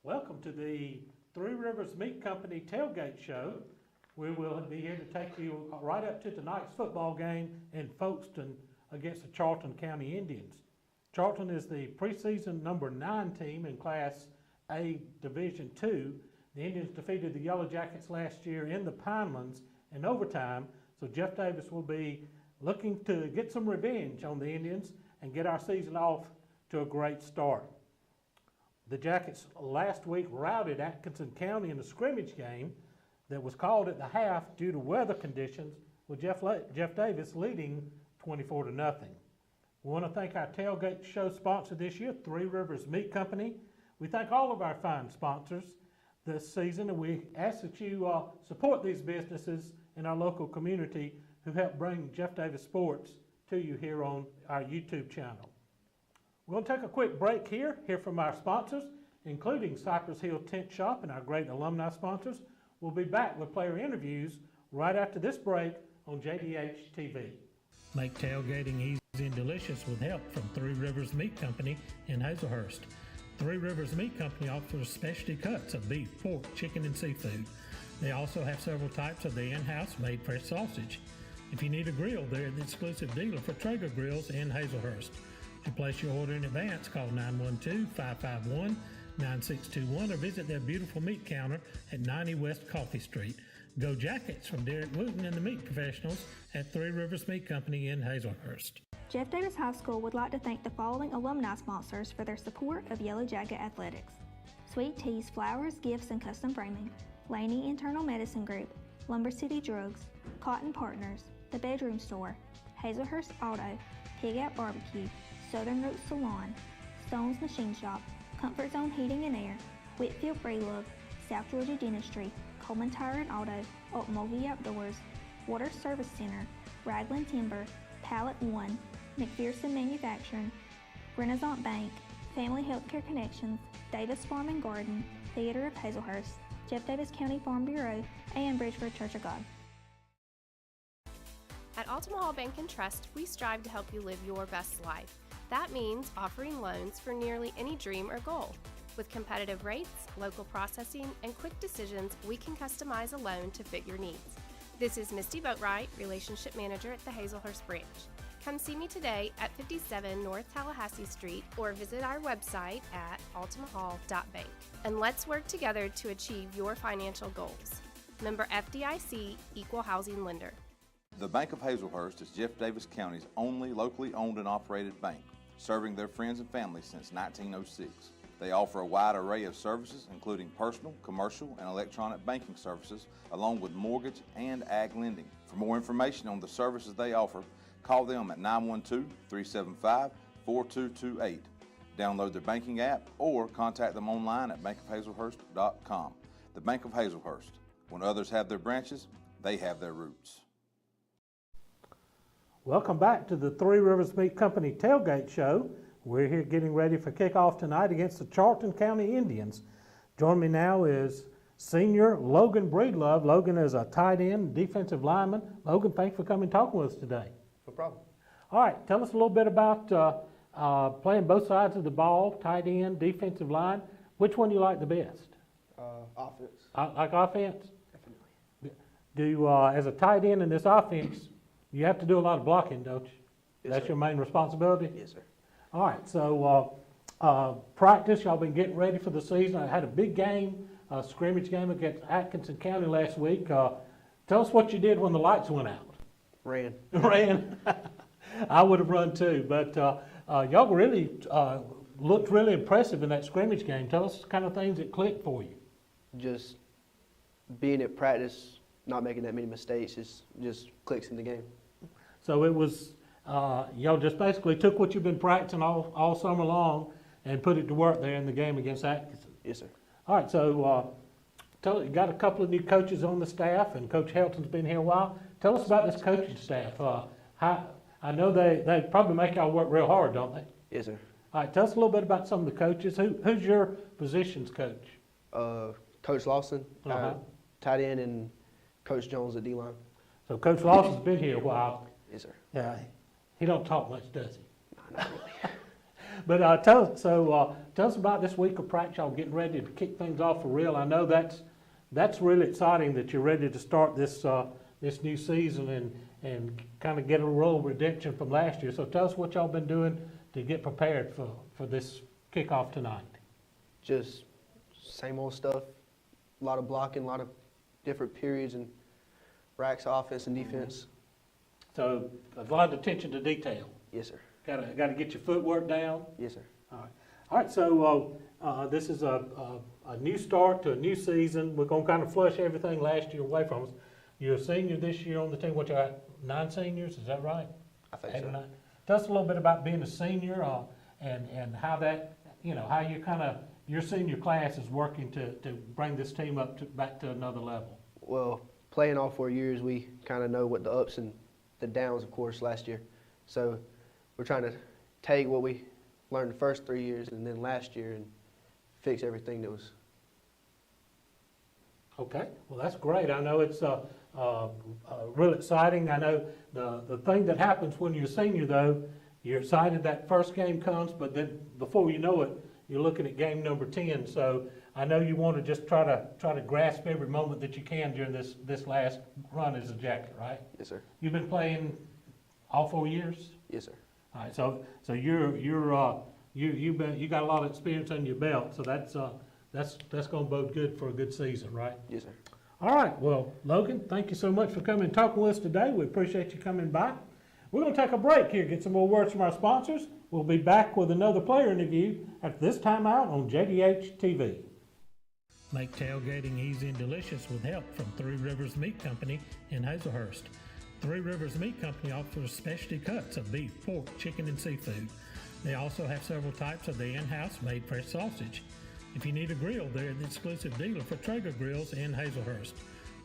Welcome to the Three Rivers Meat Company tailgate show. We will be here to take you right up to tonight's football game in Folkestone against the Charlton County Indians. Charlton is the preseason number 9 team in Class A Division II. The Indians defeated the Yellow Jackets last year in the Pinelands in overtime, so Jeff Davis will be looking to get some revenge on the Indians and get our season off to a great start. The Jackets last week routed Atkinson County in a scrimmage game that was called at the half due to weather conditions, with Jeff Davis leading 24-0. We want to thank our tailgate show sponsor this year, Three Rivers Meat Company. We thank all of our fine sponsors this season, and we ask that you support these businesses in our local community who help bring Jeff Davis Sports to you here on our YouTube channel. We're going to take a quick break here, hear from our sponsors, including Cypress Hill Tent Shop and our great alumni sponsors. We'll be back with player interviews right after this break on JDH TV. Make tailgating easy and delicious with help from Three Rivers Meat Company in Hazelhurst. Three Rivers Meat Company offers specialty cuts of beef, pork, chicken, and seafood. They also have several types of the in-house made fresh sausage. If you need a grill, they're the exclusive dealer for Traeger grills in Hazelhurst. To place your order in advance, call 912-551-9621 or visit their beautiful meat counter at 90 West Coffee Street. Go Jackets from Derek Wooten and the meat professionals at Three Rivers Meat Company in Hazelhurst. Jeff Davis High School would like to thank the following alumni sponsors for their support of Yellow Jacket Athletics: Sweet Teas, Flowers, Gifts, and Custom Framing, Laney Internal Medicine Group, Lumber City Drugs, Cotton Partners, The Bedroom Store, Hazelhurst Auto, Pig Out Barbecue, Southern Roots Salon, Stone's Machine Shop, Comfort Zone Heating and Air, Whitfield Breedlove, South Georgia Dentistry, Coleman Tire and Auto, Mulvey Outdoors, Water Service Center, Ragland Timber, Pallet One, McPherson Manufacturing, Renaissance Bank, Family Healthcare Connections, Davis Farm and Garden, Theater of Hazelhurst, Jeff Davis County Farm Bureau, and Bridgeford Church of God. At Altamahal Bank and Trust, we strive to help you live your best life. That means offering loans for nearly any dream or goal. With competitive rates, local processing, and quick decisions, we can customize a loan to fit your needs. This is Misty Boatwright, Relationship Manager at the Hazelhurst branch. Come see me today at 57 North Tallahassee Street or visit our website at altamahal.bank. And let's work together to achieve your financial goals. Member FDIC, Equal Housing Lender. The Bank of Hazelhurst is Jeff Davis County's only locally owned and operated bank, serving their friends and family since 1906. They offer a wide array of services, including personal, commercial, and electronic banking services, along with mortgage and ag lending. For more information on the services they offer, call them at 912-375-4228. Download their banking app or contact them online at bankofhazelhurst.com. The Bank of Hazelhurst. When others have their branches, they have their roots. Welcome back to the Three Rivers Meat Company tailgate show. We're here getting ready for kickoff tonight against the Charlton County Indians. Joining me now is senior Logan Breedlove. Logan is a tight end, defensive lineman. Logan, thanks for coming and talking with us today. No problem. All right, tell us a little bit about playing both sides of the ball, tight end, defensive line. Which one do you like the best? Offense. Like offense? Definitely. As a tight end in this offense, you have to do a lot of blocking, don't you? Yes, That's sir. your main responsibility? Yes, sir. All right, so practice, y'all been getting ready for the season. I had a big game, a scrimmage game against Atkinson County last week. Tell us what you did when the lights went out. Ran. Ran. I would have run too, but y'all really looked really impressive in that scrimmage game. Tell us the kind of things that clicked for you. Just being at practice, not making that many mistakes, just clicks in the game. So it was, y'all just basically took what you've been practicing all summer long and put it to work there in the game against Atkinson. Yes, sir. All right, so you got a couple of new coaches on the staff, and Coach Helton's been here a while. Tell us about this coaching staff. I know they probably make y'all work real hard, don't they? Yes, sir. All right, tell us a little bit about some of the coaches. Who's your positions coach? Coach Lawson, Uh-huh. tight end, and Coach Jones at D-line. So Coach Lawson's been here a while. Yes, sir. Yeah, he don't talk much, does he? No, not really. But tell us about this week of practice. Y'all getting ready to kick things off for real. I know that's really exciting that you're ready to start this new season and kind of get a little redemption from last year. So tell us what y'all been doing to get prepared for this kickoff tonight. Just same old stuff. A lot of blocking, a lot of different periods and racks, offense and defense. So a lot of attention to detail. Yes, sir. Got to get your footwork down. Yes, sir. All right. So this is a new start to a new season. We're going to kind of flush everything last year away from us. You're a senior this year on the team. What, you got 9 seniors? Is that right? I think 8 or so. 9. Tell us a little bit about being a senior and how that, how you kind of, your senior class is working to bring this team up back to another level. Well, playing all 4 years, we kind of know what the ups and the downs, of course, last year. So we're trying to take what we learned the first 3 years and then last year and fix everything that was. Okay, well, that's great. I know it's real exciting. I know the thing that happens when you're a senior, though, you're excited that first game comes, but then before you know it, you're looking at game number 10. So I know you want to just try to grasp every moment that you can during this last run as a Jacket, right? Yes, sir. You've been playing all 4 years? Yes, sir. All right, so you got a lot of experience on your belt, so that's going to bode good for a good season, right? Yes, sir. All right, well, Logan, thank you so much for coming and talking with us today. We appreciate you coming by. We're going to take a break here, get some more words from our sponsors. We'll be back with another player interview at this time out on JDH TV. Make tailgating easy and delicious with help from Three Rivers Meat Company in Hazelhurst. Three Rivers Meat Company offers specialty cuts of beef, pork, chicken, and seafood. They also have several types of the in-house made fresh sausage. If you need a grill, they're the exclusive dealer for Traeger grills in Hazelhurst.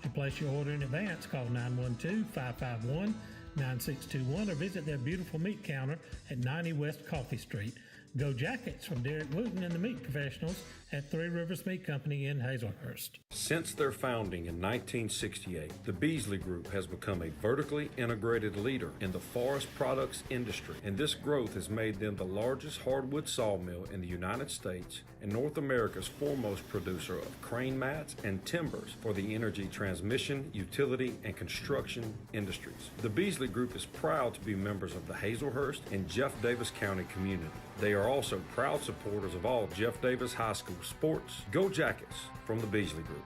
To place your order in advance, call 912-551-9621 or visit their beautiful meat counter at 90 West Coffee Street. Go Jackets from Derek Wooten and the Meat Professionals at Three Rivers Meat Company in Hazelhurst. Since their founding in 1968, the Beasley Group has become a vertically integrated leader in the forest products industry, and this growth has made them the largest hardwood sawmill in the United States and North America's foremost producer of crane mats and timbers for the energy transmission, utility, and construction industries. The Beasley Group is proud to be members of the Hazelhurst and Jeff Davis County community. They are also proud supporters of all Jeff Davis High School sports. Go Jackets from the Beasley Group.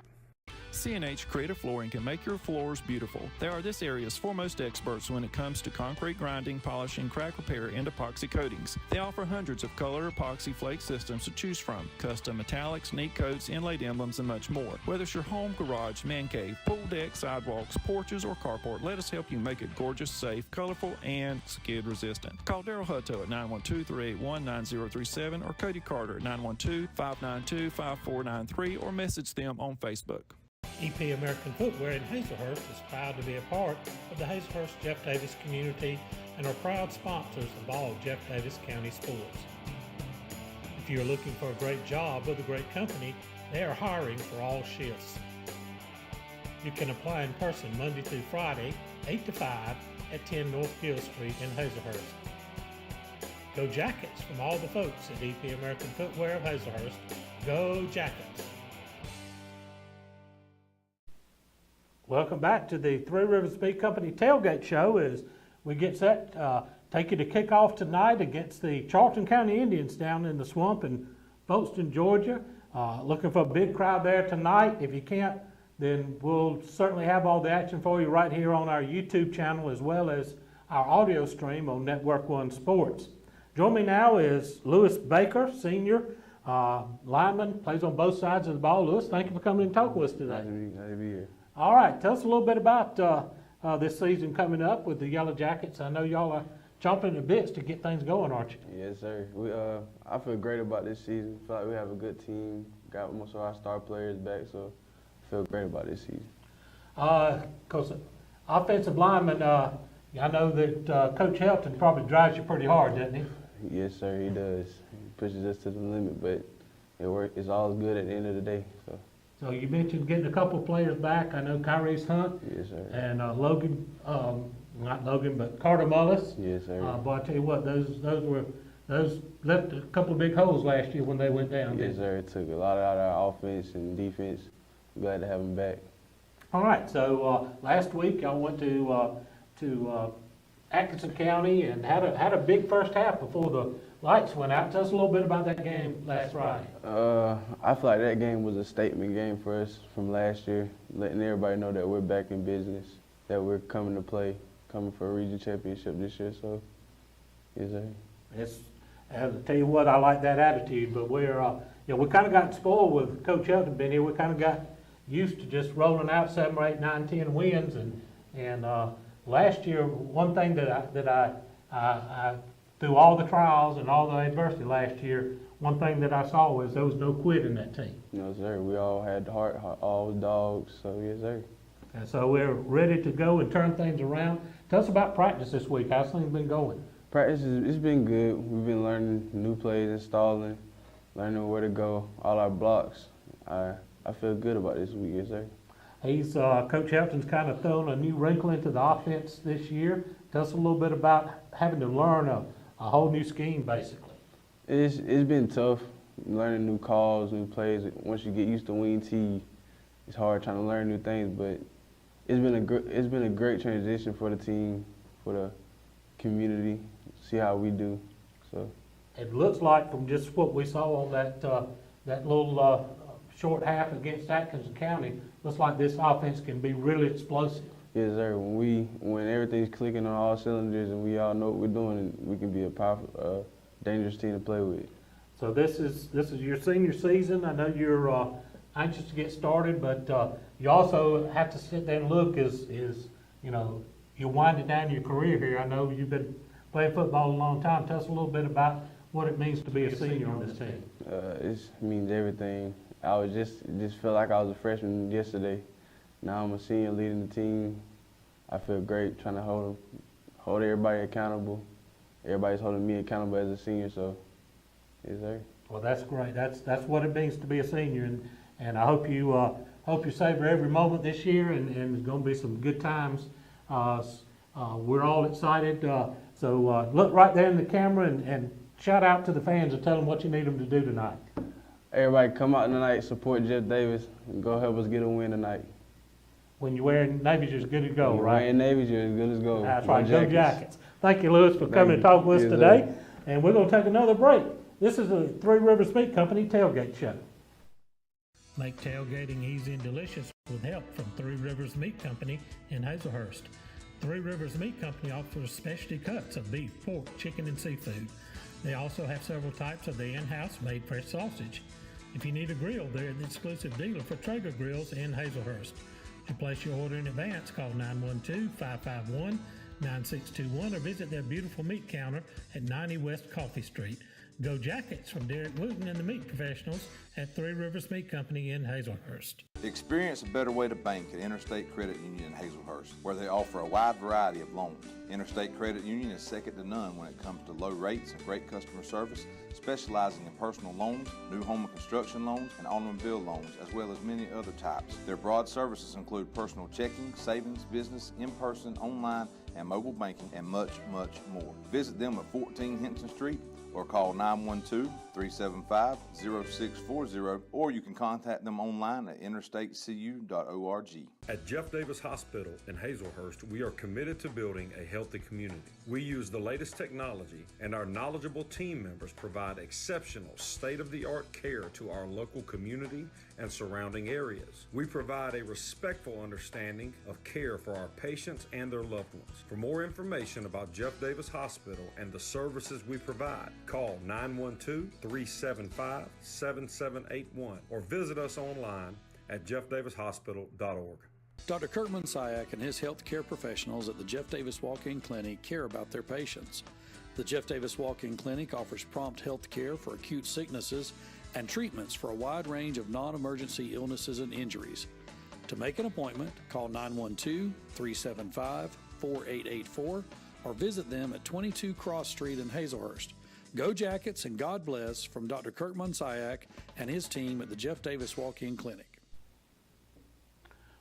C&H Creative Flooring can make your floors beautiful. They are this area's foremost experts when it comes to concrete grinding, polishing, crack repair, and epoxy coatings. They offer hundreds of color epoxy flake systems to choose from, custom metallics, neat coats, inlaid emblems, and much more. Whether it's your home, garage, man cave, pool deck, sidewalks, porches, or carport, let us help you make it gorgeous, safe, colorful, and skid resistant. Call Daryl Hutto at 912-381-9037 or Cody Carter at 912-592-5493 or message them on Facebook. EP American Footwear in Hazelhurst is proud to be a part of the Hazelhurst Jeff Davis community and are proud sponsors of all Jeff Davis County sports. If you're looking for a great job with a great company, they are hiring for all shifts. You can apply in person Monday through Friday, 8 to 5 at 10 North Gill Street in Hazelhurst. Go Jackets from all the folks at EP American Footwear of Hazelhurst. Go Jackets! Welcome back to the Three Rivers Meat Company Tailgate Show as we get set, take you to kick off tonight against the Charlton County Indians down in the swamp in Folkestone, Georgia. Looking for a big crowd there tonight. If you can't, then we'll certainly have all the action for you right here on our YouTube channel as well as our audio stream on Network One Sports. Join me now is Lewis Baker, senior lineman, plays on both sides of the ball. Lewis, thank you for coming and talking with us today. Glad to be here. All right, tell us a little bit about this season coming up with the Yellow Jackets. I know y'all are chomping at the bits to get things going, aren't you? Yes, sir. I feel great about this season. I feel like we have a good team. Got most of our star players back, so I feel great about this season. Because offensive lineman, I know that Coach Helton probably drives you pretty hard, doesn't he? Yes, sir, he does. He pushes us to the limit, but it's all good at the end of the day. So you mentioned getting a couple of players back. I know Kyrie's Hunt. Yes, sir. And Logan, not Logan, but Carter Mullis. Yes, sir. But I tell you what, those those left a couple of big holes last year when they went down. Yes, sir. It took a lot out of our offense and defense. Glad to have them back. All right, so last week y'all went to Atkinson County and had a big first half before the lights went out. Tell us a little bit about that game last Friday. I feel like that game was a statement game for us from last year, letting everybody know that we're back in business, that we're coming to play, coming for a region championship this year. So, yes, sir. I'll tell you what, I like that attitude, but we kind of got spoiled with Coach Charlton being here. We kind of got used to just rolling out 7, 8, 9, 10 wins, and last year, one thing that I through all the trials and all the adversity last year, one thing that I saw was there was no quit in that team. No, sir. We all had the heart, all dogs. So, yes, sir. And so we're ready to go and turn things around. Tell us about practice this week. How's things been going? Practice, it's been good. We've been learning new plays, installing, learning where to go, all our blocks. I feel good about this week, yes, sir. Coach Helton's kind of thrown a new wrinkle into the offense this year. Tell us a little bit about having to learn a whole new scheme, basically. It's been tough learning new calls, new plays. Once you get used to wing T, it's hard trying to learn new things. But it's been a great transition for the team, for the community. See how we do. So it looks like from just what we saw on that little short half against Atkinson County, looks like this offense can be really explosive. Yes, sir. When everything's clicking on all cylinders and we all know what we're doing, we can be a powerful, dangerous team to play with. So this is your senior season. I know you're anxious to get started, but you also have to sit there and look as you're winding down your career here. I know you've been playing football a long time. Tell us a little bit about what it means to be a senior on this team. It means everything. I was just felt like I was a freshman yesterday. Now I'm a senior leading the team. I feel great trying to hold everybody accountable. Everybody's holding me accountable as a senior, so yes, sir. Well, that's great. That's what it means to be a senior, and I hope you savor every moment this year, and it's going to be some good times. We're all excited. So look right there in the camera and shout out to the fans and tell them what you need them to do tonight. Everybody come out tonight, support Jeff Davis, and go help us get a win tonight. When you're wearing Navy, you're as good as gold, right? Wearing Navy, you're as good as gold. That's right, go Jackets. Thank you, Lewis, for coming to talk with us today. And we're going to take another break. This is the Three Rivers Meat Company Tailgate Show. Make tailgating easy and delicious with help from Three Rivers Meat Company in Hazelhurst. Three Rivers Meat Company offers specialty cuts of beef, pork, chicken, and seafood. They also have several types of the in-house made fresh sausage. If you need a grill, they're the exclusive dealer for Traeger grills in Hazelhurst. To place your order in advance, call 912-551-9621 or visit their beautiful meat counter at 90 West Coffee Street. Go Jackets from Derek Wooten and the Meat Professionals at Three Rivers Meat Company in Hazelhurst. Experience a better way to bank at Interstate Credit Union in Hazelhurst, where they offer a wide variety of loans. Interstate Credit Union is second to none when it comes to low rates and great customer service, specializing in personal loans, new home and construction loans, and automobile loans, as well as many other types. Their broad services include personal checking, savings, business, in-person, online, and mobile banking, and much, much more. Visit them at 14 Hinton Street or call 912-375-0640, or you can contact them online at interstatecu.org. At Jeff Davis Hospital in Hazelhurst, we are committed to building a healthy community. We use the latest technology, and our knowledgeable team members provide exceptional state-of-the-art care to our local community and surrounding areas. We provide a respectful understanding of care for our patients and their loved ones. For more information about Jeff Davis Hospital and the services we provide, call 912-375-7781 or visit us online at jeffdavishospital.org. Dr. Kirkman Syak and his healthcare professionals at the Jeff Davis Walk-In Clinic care about their patients. The Jeff Davis Walk-In Clinic offers prompt health care for acute sicknesses and treatments for a wide range of non-emergency illnesses and injuries. To make an appointment, call 912-375-4884 or visit them at 22 Cross Street in Hazelhurst. Go Jackets and God bless from Dr. Kirkman Syak and his team at the Jeff Davis Walk-In Clinic.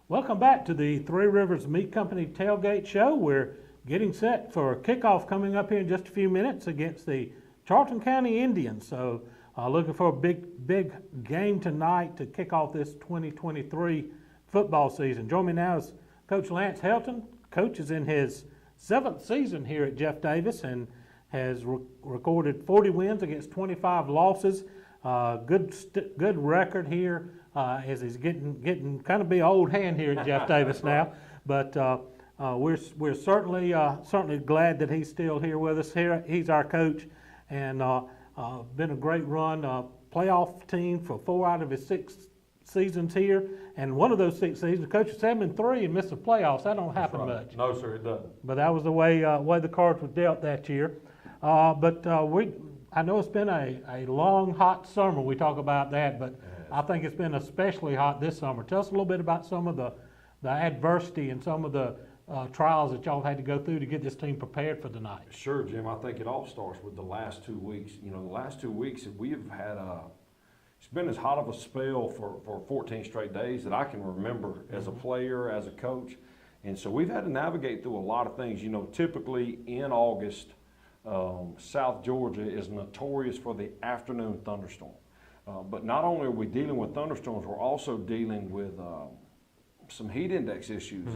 Welcome back to the Three Rivers Meat Company Tailgate Show. We're getting set for kickoff coming up here in just a few minutes against the Charlton County Indians. So looking for a big game tonight to kick off this 2023 football season. Join me now is Coach Lance Helton. Coach is in his 7th season here at Jeff Davis and has recorded 40 wins against 25 losses. Good record here as he's getting kind of be an old hand here at Jeff Davis now. But we're certainly glad that he's still here with us. Here he's our coach, and been a great run. Playoff team for 4 out of his 6 seasons here, and one of those 6 seasons, Coach is 7-3 and missed the playoffs. That don't happen much. No, sir, it doesn't. But that was the way the cards were dealt that year. I know it's been a long, hot summer. We talk about that, but I think it's been especially hot this summer. Tell us a little bit about some of the adversity and some of the trials that y'all had to go through to get this team prepared for tonight. Sure, Jim. I think it all starts with the last 2 weeks. You know, the last 2 weeks we have had it's been as hot of a spell for 14 straight days that I can remember as a player, as a coach. And so we've had to navigate through a lot of things. You know, typically in August, South Georgia is notorious for the afternoon thunderstorm. But not only are we dealing with thunderstorms, we're also dealing with some heat index issues.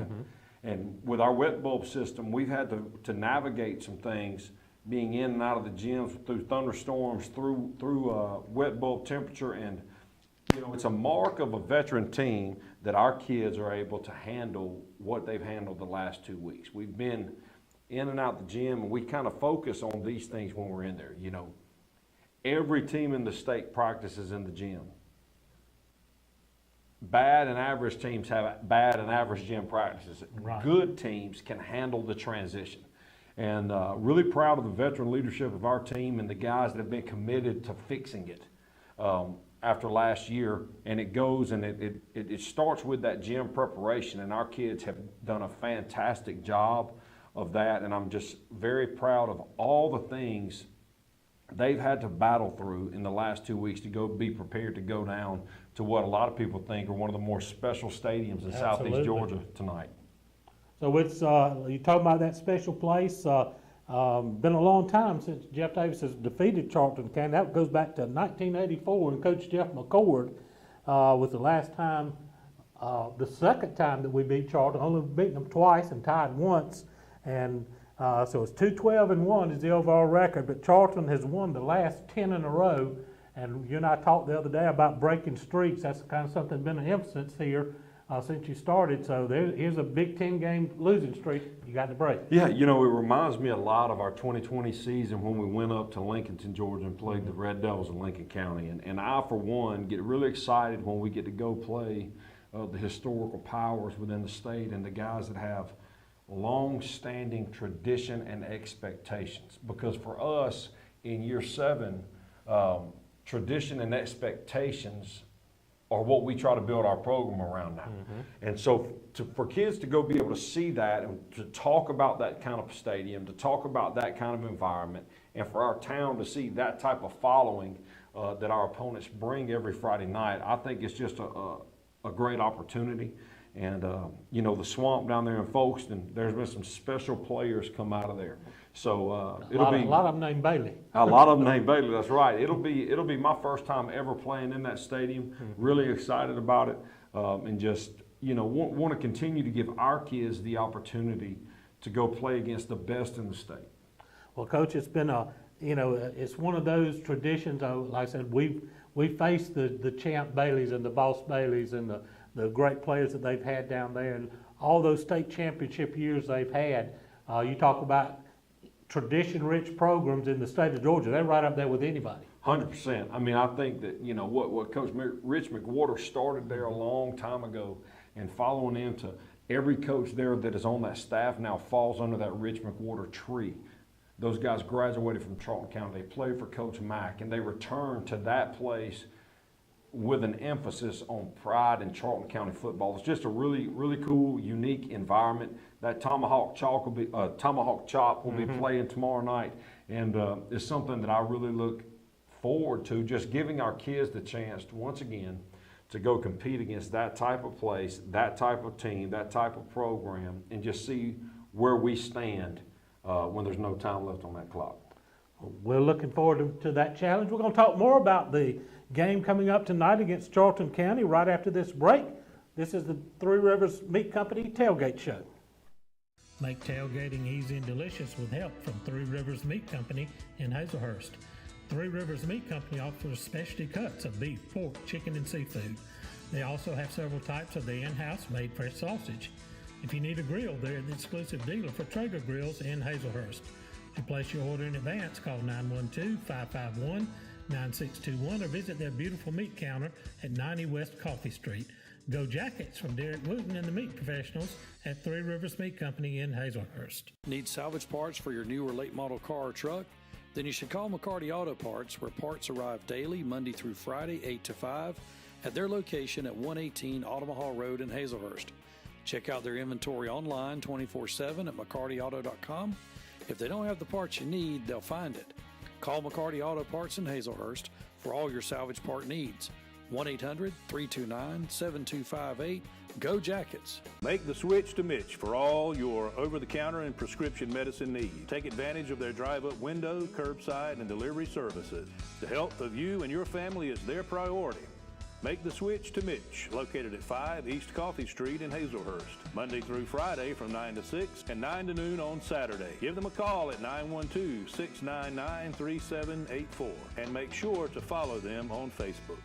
And with our wet bulb system, we've had to navigate some things, being in and out of the gyms through thunderstorms, through wet bulb temperature. And, you know, it's a mark of a veteran team that our kids are able to handle what they've handled the last 2 weeks. We've been in and out the gym, and we kind of focus on these things when we're in there. You know, every team in the state practices in the gym. Bad and average teams have bad and average gym practices. Right. Good teams can handle the transition. And really proud of the veteran leadership of our team and the guys that have been committed to fixing it after last year. And it goes and it starts with that gym preparation, and our kids have done a fantastic job of that. And I'm just very proud of all the things they've had to battle through in the last 2 weeks to go be prepared to go down to what a lot of people think are one of the more special stadiums in Southeast Georgia tonight. So it's you talking about that special place. Been a long time since Jeff Davis has defeated Charlton County. That goes back to 1984, and Coach Jeff McCord was the last time, the second time that we beat Charlton. Only beaten them twice and tied once, and so it's 2-12-1 is the overall record. But Charlton has won the last 10 in a row. And you and I talked the other day about breaking streaks. That's kind of something been an emphasis here since you started. So here's a Big Ten game losing streak you got to break. Yeah, you know, it reminds me a lot of our 2020 season when we went up to Lincolnton, Georgia and played the Red Devils in Lincoln County. And I, for one, get really excited when we get to go play the historical powers within the state and the guys that have long-standing tradition and expectations. Because for us, in year 7, tradition and expectations are what we try to build our program around now. And so for kids to go be able to see that and to talk about that kind of stadium, to talk about that kind of environment, and for our town to see that type of following that our opponents bring every Friday night, I think it's just a great opportunity. And, you know, the swamp down there in Folkestone, there's been some special players come out of there. So it'll be a lot of them named Bailey. A lot of them named Bailey. That's right. It'll be my first time ever playing in that stadium. Really excited about it, and just, you know, want to continue to give our kids the opportunity to go play against the best in the state. Well, Coach, it's been it's one of those traditions. Like I said, we faced the champ Baileys and the boss Baileys and the great players that they've had down there, and all those state championship years they've had. You talk about tradition-rich programs in the state of Georgia. They're right up there with anybody. 100%. I mean, I think that, you know, what Coach Rich McWhorter started there a long time ago, and following into every coach there that is on that staff now falls under that Rich McWhorter tree. Those guys graduated from Charlton County. They played for Coach Mack, and they returned to that place with an emphasis on pride in Charlton County football. It's just a really, really cool, unique environment. That Tomahawk Chop will be playing tomorrow night, and it's something that I really look forward to, just giving our kids the chance to, once again, to go compete against that type of place, that type of team, that type of program, and just see where we stand when there's no time left on that clock. We're looking forward to that challenge. We're going to talk more about the game coming up tonight against Charlton County right after this break. This is the Three Rivers Meat Company Tailgate Show. Make tailgating easy and delicious with help from Three Rivers Meat Company in Hazelhurst. Three Rivers Meat Company offers specialty cuts of beef, pork, chicken, and seafood. They also have several types of the in-house made fresh sausage. If you need a grill, they're the exclusive dealer for Traeger grills in Hazelhurst. To place your order in advance, call 912-551-9621 or visit their beautiful meat counter at 90 West Coffee Street. Go Jackets from Derek Wooten and the meat professionals at Three Rivers Meat Company in Hazelhurst. Need salvage parts for your new or late model car or truck? Then you should call McCarty Auto Parts, where parts arrive daily, Monday through Friday, 8 to 5, at their location at 118 Ottamaha Road in Hazelhurst. Check out their inventory online 24/7 at McCartyAuto.com. If they don't have the parts you need, they'll find it. Call McCarty Auto Parts in Hazelhurst for all your salvage part needs. 1-800-329-7258. Go Jackets. Make the switch to Mitch for all your over-the-counter and prescription medicine needs. Take advantage of their drive-up window, curbside, and delivery services. The health of you and your family is their priority. Make the switch to Mitch, located at 5 East Coffee Street in Hazelhurst, Monday through Friday from 9 to 6 and 9 to noon on Saturday. Give them a call at 912-699-3784 and make sure to follow them on Facebook.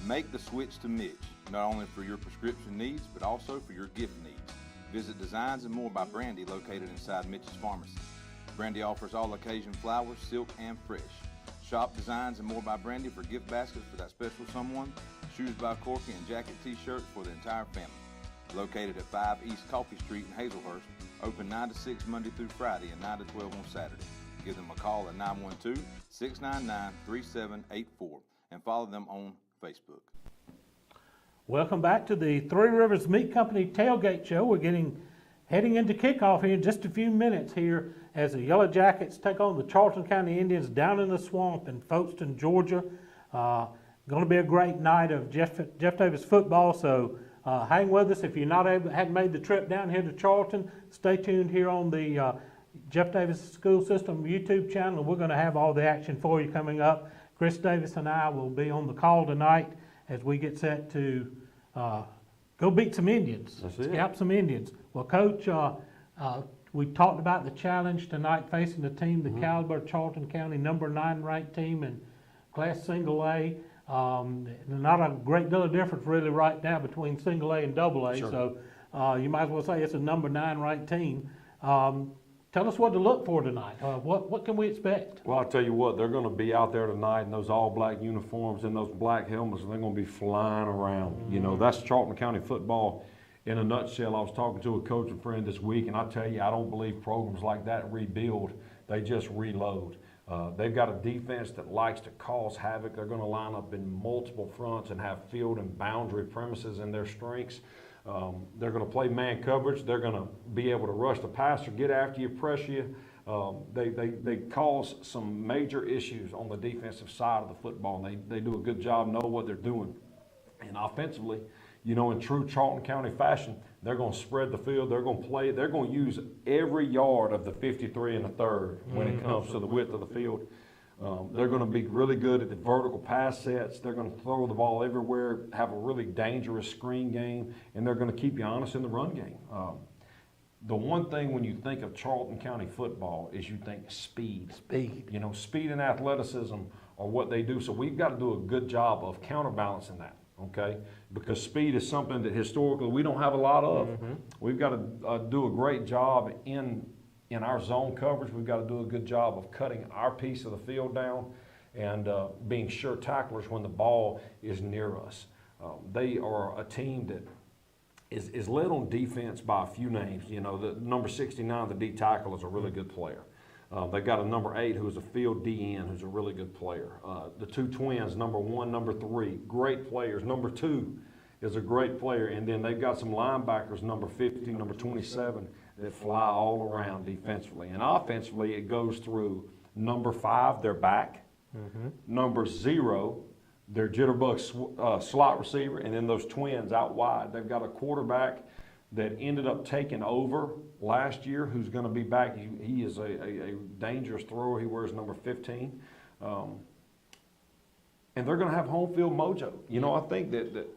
Make the switch to Mitch, not only for your prescription needs, but also for your gift needs. Visit Designs and More by Brandy, located inside Mitch's Pharmacy. Brandy offers all occasion flowers, silk, and fresh. Shop Designs and More by Brandy for gift baskets for that special someone, shoes by Corky, and jacket t-shirts for the entire family. Located at 5 East Coffee Street in Hazelhurst, open 9 to 6 Monday through Friday and 9 to 12 on Saturday. Give them a call at 912-699-3784 and follow them on Facebook. Welcome back to the Three Rivers Meat Company Tailgate Show. We're heading into kickoff here in just a few minutes here as the Yellow Jackets take on the Charlton County Indians down in the swamp in Folkestone, Georgia. Going to be a great night of Jeff Davis football, so hang with us. If you're hadn't made the trip down here to Charlton, stay tuned here on the Jeff Davis School System YouTube channel. We're going to have all the action for you coming up. Chris Davis and I will be on the call tonight as we get set to go beat some Indians, scalp some Indians. Well, Coach, we talked about the challenge tonight facing the team, the caliber Charlton County number 9 ranked team in Class Single A. Not a great deal of difference really right now between Single A and Double A, so you might as well say it's a number 9 ranked team. Tell us what to look for tonight. What can we expect? Well, I'll tell you what, they're going to be out there tonight in those all-black uniforms and those black helmets, and they're going to be flying around. You know, that's Charlton County football in a nutshell. I was talking to a coaching friend this week, and I tell you, I don't believe programs like that rebuild. They just reload. They've got a defense that likes to cause havoc. They're going to line up in multiple fronts and have field and boundary premises in their strengths. They're going to play man coverage. They're going to be able to rush the passer, get after you, press you. They cause some major issues on the defensive side of the football, and they do a good job knowing what they're doing. And offensively, you know, in true Charlton County fashion, they're going to spread the field. They're going to play. They're going to use every yard of the 53 and a third when it comes to the width of the field. They're going to be really good at the vertical pass sets. They're going to throw the ball everywhere, have a really dangerous screen game, and they're going to keep you honest in the run game. The one thing when you think of Charlton County football is you think speed. Speed. You know, speed and athleticism are what they do. So we've got to do a good job of counterbalancing that, okay? Because speed is something that historically we don't have a lot of. We've got to do a great job in our zone coverage. We've got to do a good job of cutting our piece of the field down and being sure tacklers when the ball is near us. They are a team that is led on defense by a few names. You know, the number 69, the D tackle, is a really good player. They've got a number 8 who's a field DN who's a really good player. The two twins, number 1, number 3, great players. Number 2 is a great player. And then they've got some linebackers, number 50, number 27, that fly all around defensively. And offensively, it goes through number 5, their back, number 0, their jitterbug slot receiver, and then those twins out wide. They've got a quarterback that ended up taking over last year, who's going to be back. He is a dangerous thrower. He wears number 15. And they're going to have home field mojo. You know, I think that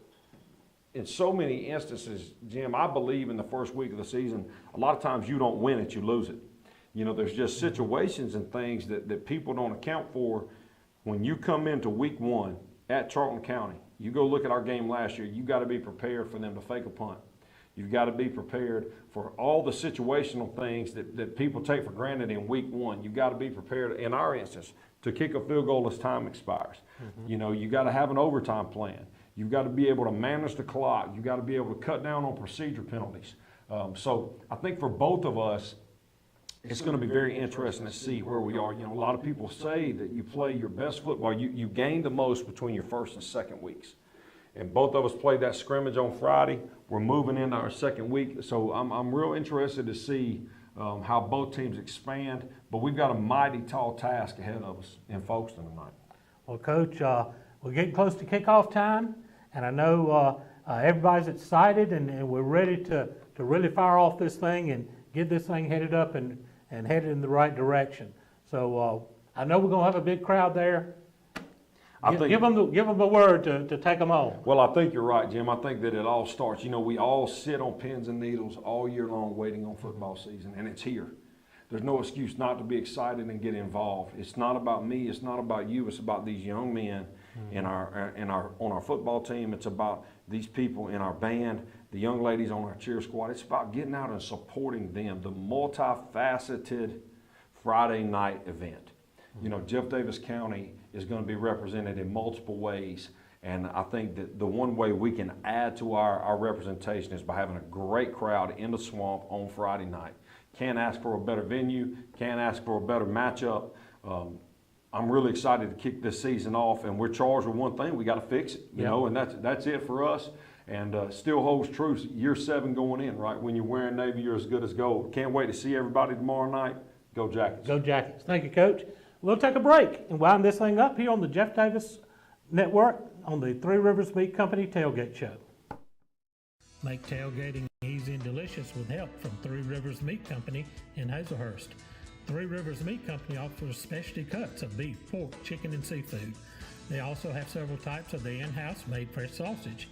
in so many instances, Jim, I believe in the first week of the season, a lot of times you don't win it, you lose it. You know, there's just situations and things that people don't account for. When you come into week 1 at Charlton County, you go look at our game last year, you got to be prepared for them to fake a punt. You've got to be prepared for all the situational things that people take for granted in week 1. You've got to be prepared, in our instance, to kick a field goal as time expires. You know, you got to have an overtime plan. You've got to be able to manage the clock. You've got to be able to cut down on procedure penalties. So I think for both of us, it's going to be very interesting to see where we are. You know, a lot of people say that you play your best football, you gain the most between your first and second weeks. And both of us played that scrimmage on Friday. We're moving into our second week. So I'm real interested to see how both teams expand. But we've got a mighty tall task ahead of us in Folkestone tonight. Well, Coach, we're getting close to kickoff time, and I know everybody's excited, and we're ready to really fire off this thing and get this thing headed up and headed in the right direction. So I know we're going to have a big crowd there. Give them the word to take them on. Well, I think you're right, Jim. I think that it all starts. You know, we all sit on pins and needles all year long waiting on football season, and it's here. There's no excuse not to be excited and get involved. It's not about me. It's not about you. It's about these young men on our football team. It's about these people in our band, the young ladies on our cheer squad. It's about getting out and supporting them, the multifaceted Friday night event. You know, Jeff Davis County is going to be represented in multiple ways, and I think that the one way we can add to our representation is by having a great crowd in the swamp on Friday night. Can't ask for a better venue, can't ask for a better matchup. I'm really excited to kick this season off, and we're charged with one thing: we got to fix it, you know, and that's it for us. And still holds true year 7 going in, right? When you're wearing Navy, you're as good as gold. Can't wait to see everybody tomorrow night. Go Jackets. Go Jackets. Thank you, Coach. We'll take a break and wind this thing up here on the Jeff Davis Network on the Three Rivers Meat Company Tailgate Show. Make tailgating easy and delicious with help from Three Rivers Meat Company in Hazelhurst. Three Rivers Meat Company offers specialty cuts of beef, pork, chicken, and seafood. They also have several types of the in-house made fresh sausage.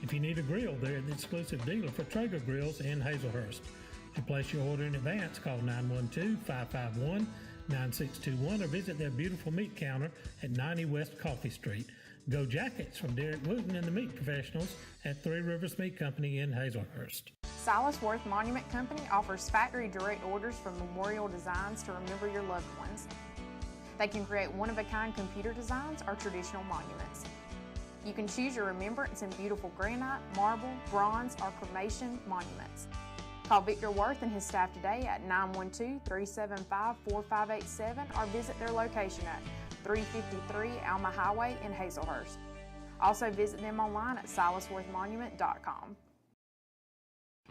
If you need a grill, they're the exclusive dealer for Traeger grills in Hazelhurst. To place your order in advance, call 912-551-9621 or visit their beautiful meat counter at 90 West Coffee Street. Go Jackets from Derek Wooten and the Meat Professionals at Three Rivers Meat Company in Hazelhurst. Silas Worth Monument Company offers factory direct orders from memorial designs to remember your loved ones. They can create one-of-a-kind computer designs or traditional monuments. You can choose your remembrance in beautiful granite, marble, bronze, or cremation monuments. Call Victor Worth and his staff today at 912-375-4587 or visit their location at 353 Alma Highway in Hazelhurst. Also visit them online at silasworthmonument.com.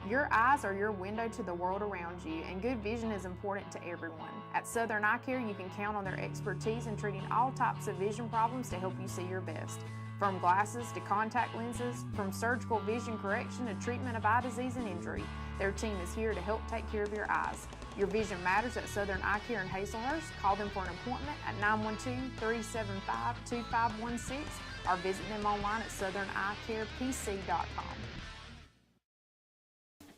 Your eyes are your window to the world around you, and good vision is important to everyone. At Southern Eye Care, you can count on their expertise in treating all types of vision problems to help you see your best. From glasses to contact lenses, from surgical vision correction to treatment of eye disease and injury, their team is here to help take care of your eyes. Your vision matters at Southern Eye Care in Hazelhurst. Call them for an appointment at 912-375-2516 or visit them online at southernEyeCarePC.com.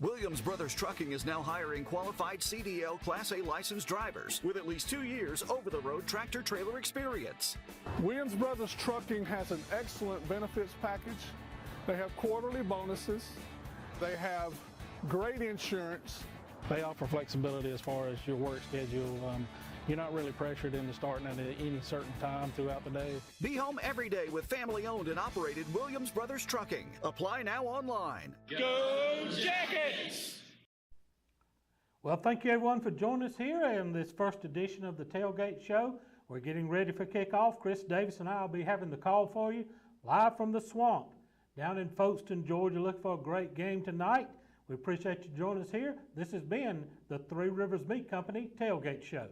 Williams Brothers Trucking is now hiring qualified CDL Class A licensed drivers with at least 2 years over-the-road tractor-trailer experience. Williams Brothers Trucking has an excellent benefits package. They have quarterly bonuses. They have great insurance. They offer flexibility as far as your work schedule. You're not really pressured into starting at any certain time throughout the day. Be home every day with family-owned and operated Williams Brothers Trucking. Apply now online. Go Jackets! Well, thank you everyone for joining us here in this first edition of the Tailgate Show. We're getting ready for kickoff. Chris Davis and I will be having the call for you live from the swamp down in Folkestone, Georgia. Look for a great game tonight. We appreciate you joining us here. This has been the Three Rivers Meat Company Tailgate Show.